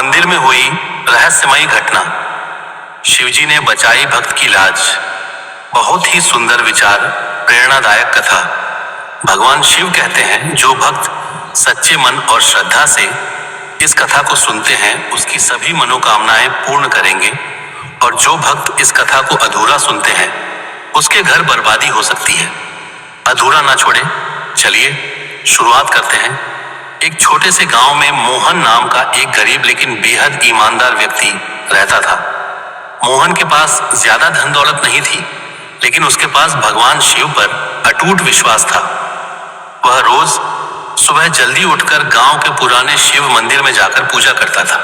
मंदिर में हुई रहस्यमयी घटना। शिवजी ने बचाई भक्त की लाज। बहुत ही सुंदर विचार, प्रेरणादायक कथा। भगवान शिव कहते हैं, जो भक्त सच्चे मन और श्रद्धा से इस कथा को सुनते हैं उसकी सभी मनोकामनाएं पूर्ण करेंगे, और जो भक्त इस कथा को अधूरा सुनते हैं उसके घर बर्बादी हो सकती है। अधूरा ना छोड़े, चलिए शुरुआत करते हैं। एक छोटे से गांव में मोहन नाम का एक गरीब लेकिन बेहद ईमानदार व्यक्ति रहता था। मोहन के पास ज्यादा धन दौलत नहीं थी, लेकिन उसके पास भगवान शिव पर अटूट विश्वास था। वह रोज सुबह जल्दी उठकर गांव के पुराने शिव मंदिर में जाकर पूजा करता था।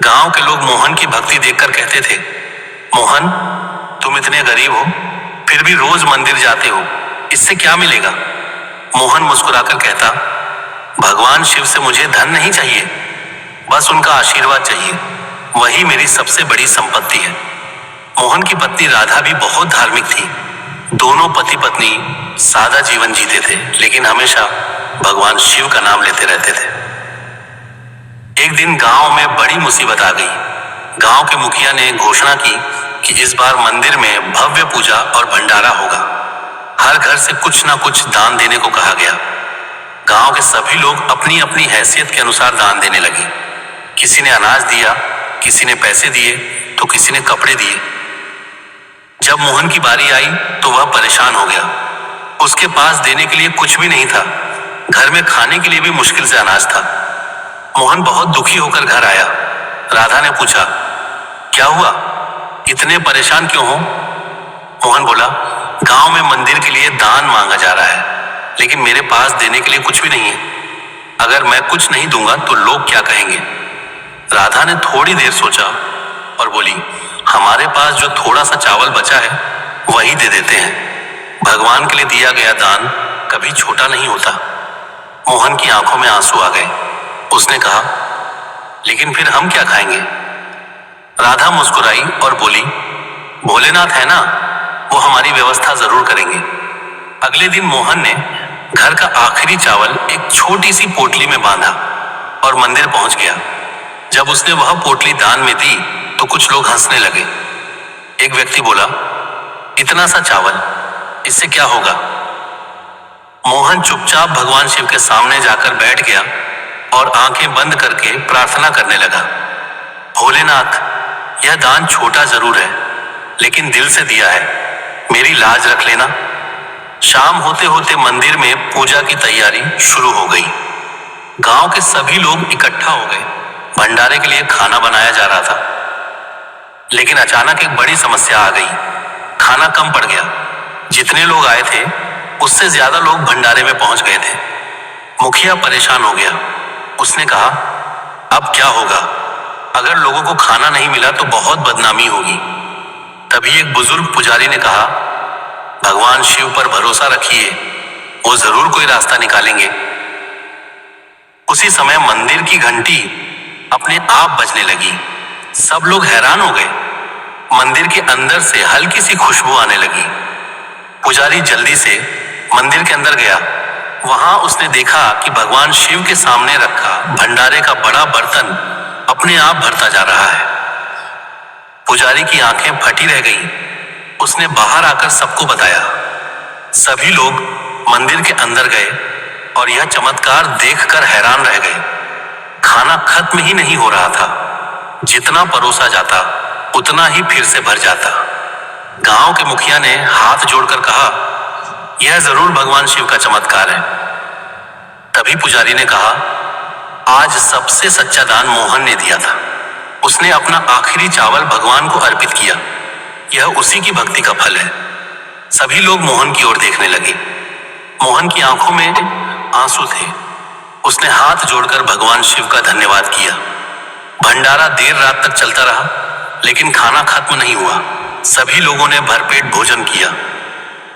गांव के लोग मोहन की भक्ति देखकर कहते थे, मोहन, तुम इतने गरीब हो फिर भी रोज मंदिर जाते हो, इससे क्या मिलेगा? मोहन मुस्कुराकर कहता, भगवान शिव से मुझे धन नहीं चाहिए, बस उनका आशीर्वाद चाहिए, वही मेरी सबसे बड़ी संपत्ति है। मोहन की पत्नी राधा भी बहुत धार्मिक थी। दोनों पति पत्नी सादा जीवन जीते थे, लेकिन हमेशा भगवान शिव का नाम लेते रहते थे। एक दिन गांव में बड़ी मुसीबत आ गई। गांव के मुखिया ने घोषणा की कि इस बार मंदिर में भव्य पूजा और भंडारा होगा। हर घर से कुछ ना कुछ दान देने को कहा गया। गांव के सभी लोग अपनी अपनी हैसियत के अनुसार दान देने लगे। किसी ने अनाज दिया, किसी ने पैसे दिए, तो किसी ने कपड़े दिए। जब मोहन की बारी आई तो वह परेशान हो गया। उसके पास देने के लिए कुछ भी नहीं था। घर में खाने के लिए भी मुश्किल से अनाज था। मोहन बहुत दुखी होकर घर आया। राधा ने पूछा, क्या हुआ, इतने परेशान क्यों हो? मोहन बोला, गांव में मंदिर के लिए दान मांगा जा रहा है, लेकिन मेरे पास देने के लिए कुछ भी नहीं है। अगर मैं कुछ नहीं दूंगा तो लोग क्या कहेंगे? राधा ने थोड़ी देर सोचा और बोली, हमारे पास जो थोड़ा सा चावल बचा है वही दे देते हैं। भगवान के लिए दिया गया दान कभी छोटा नहीं होता। मोहन की आंखों में आंसू आ गए। उसने कहा, लेकिन फिर हम क्या खाएंगे? राधा मुस्कुराई और बोली, भोलेनाथ है ना, वो हमारी व्यवस्था जरूर करेंगे। अगले दिन मोहन ने घर का आखिरी चावल एक छोटी सी पोटली में बांधा और मंदिर पहुंच गया। जब उसने वह पोटली दान में दी तो कुछ लोग हंसने लगे। एक व्यक्ति बोला, इतना सा चावल, इससे क्या होगा? मोहन चुपचाप भगवान शिव के सामने जाकर बैठ गया और आंखें बंद करके प्रार्थना करने लगा। भोलेनाथ, यह दान छोटा जरूर है, लेकिन दिल से दिया है, मेरी लाज रख लेना। शाम होते होते मंदिर में पूजा की तैयारी शुरू हो गई। गांव के सभी लोग इकट्ठा हो गए। भंडारे के लिए खाना बनाया जा रहा था, लेकिन अचानक एक बड़ी समस्या आ गई। खाना कम पड़ गया। जितने लोग आए थे उससे ज्यादा लोग भंडारे में पहुंच गए थे। मुखिया परेशान हो गया। उसने कहा, अब क्या होगा? अगर लोगों को खाना नहीं मिला तो बहुत बदनामी होगी। तभी एक बुजुर्ग पुजारी ने कहा, भगवान शिव पर भरोसा रखिए, वो जरूर कोई रास्ता निकालेंगे। उसी समय मंदिर की घंटी अपने आप बजने लगी। सब लोग हैरान हो गए। मंदिर के अंदर से हल्की सी खुशबू आने लगी। पुजारी जल्दी से मंदिर के अंदर गया। वहां उसने देखा कि भगवान शिव के सामने रखा भंडारे का बड़ा बर्तन अपने आप भरता जा रहा है। पुजारी की आंखें फटी रह गईं। उसने बाहर आकर सबको बताया। सभी लोग मंदिर के अंदर गए और यह चमत्कार देखकर हैरान रह गए। खाना खत्म ही नहीं हो रहा था। जितना परोसा जाता उतना ही फिर से भर जाता। गांव के मुखिया ने हाथ जोड़कर कहा, यह जरूर भगवान शिव का चमत्कार है। तभी पुजारी ने कहा, आज सबसे सच्चा दान मोहन ने दिया था। उसने अपना आखिरी चावल भगवान को अर्पित किया। यह उसी की भक्ति का फल है। सभी लोग मोहन की ओर देखने लगे। मोहन की आंखों में आंसू थे। उसने हाथ जोड़कर भगवान शिव का धन्यवाद किया। भंडारा देर रात तक चलता रहा, लेकिन खाना खत्म नहीं हुआ। सभी लोगों ने भरपेट भोजन किया।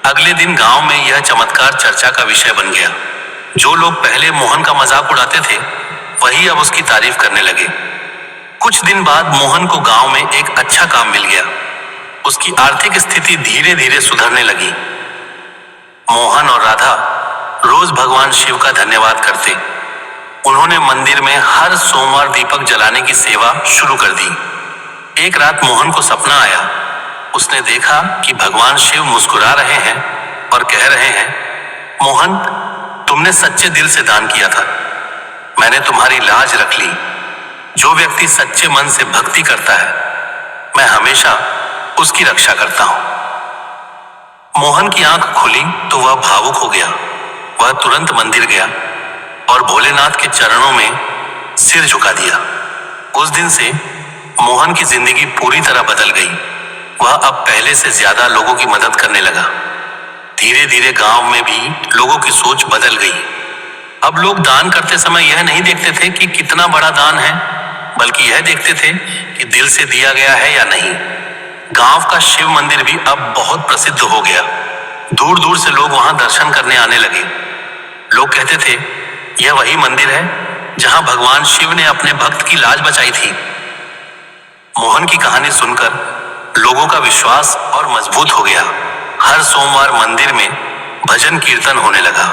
अगले दिन गांव में यह चमत्कार चर्चा का विषय बन गया। जो लोग पहले मोहन का मजाक उड़ाते थे वही अब उसकी तारीफ करने लगे। कुछ दिन बाद मोहन को गांव में एक अच्छा काम मिल गया। उसकी आर्थिक स्थिति धीरे धीरे सुधरने लगी। मोहन और राधा रोज भगवान शिव का धन्यवाद करते। उन्होंने मंदिर में हर सोमवार दीपक जलाने की सेवा शुरू कर दी। एक रात मोहन को सपना आया। उसने देखा कि भगवान शिव मुस्कुरा रहे हैं और कह रहे हैं, मोहन, तुमने सच्चे दिल से दान किया था, मैंने तुम्हारी लाज रख ली। जो व्यक्ति सच्चे मन से भक्ति करता है, मैं हमेशा उसकी रक्षा करता हूं। मोहन की आंख खुली तो वह भावुक हो गया। वह तुरंत मंदिर गया और भोलेनाथ के चरणों में सिर झुका दिया। उस दिन से मोहन की जिंदगी पूरी तरह बदल गई। वह अब पहले से ज्यादा लोगों की मदद करने लगा। धीरे धीरे गांव में भी लोगों की सोच बदल गई। अब लोग दान करते समय यह नहीं देखते थे कि कितना बड़ा दान है, बल्कि यह देखते थे कि दिल से दिया गया है या नहीं। गांव का शिव मंदिर भी अब बहुत प्रसिद्ध हो गया। दूर दूर से लोग वहां दर्शन करने आने लगे। लोग कहते थे, यह वही मंदिर है जहां भगवान शिव ने अपने भक्त की लाज बचाई थी। मोहन की कहानी सुनकर लोगों का विश्वास और मजबूत हो गया। हर सोमवार मंदिर में भजन कीर्तन होने लगा।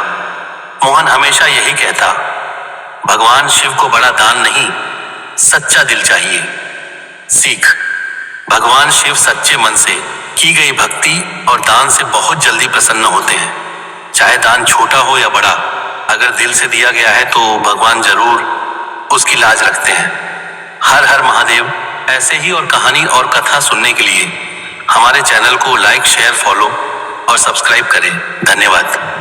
मोहन हमेशा यही कहता, भगवान शिव को बड़ा दान नहीं, सच्चा दिल चाहिए। सीख, भगवान शिव सच्चे मन से की गई भक्ति और दान से बहुत जल्दी प्रसन्न होते हैं। चाहे दान छोटा हो या बड़ा, अगर दिल से दिया गया है तो भगवान जरूर उसकी लाज रखते हैं। हर हर महादेव। ऐसे ही और कहानी और कथा सुनने के लिए हमारे चैनल को लाइक, शेयर, फॉलो और सब्सक्राइब करें। धन्यवाद।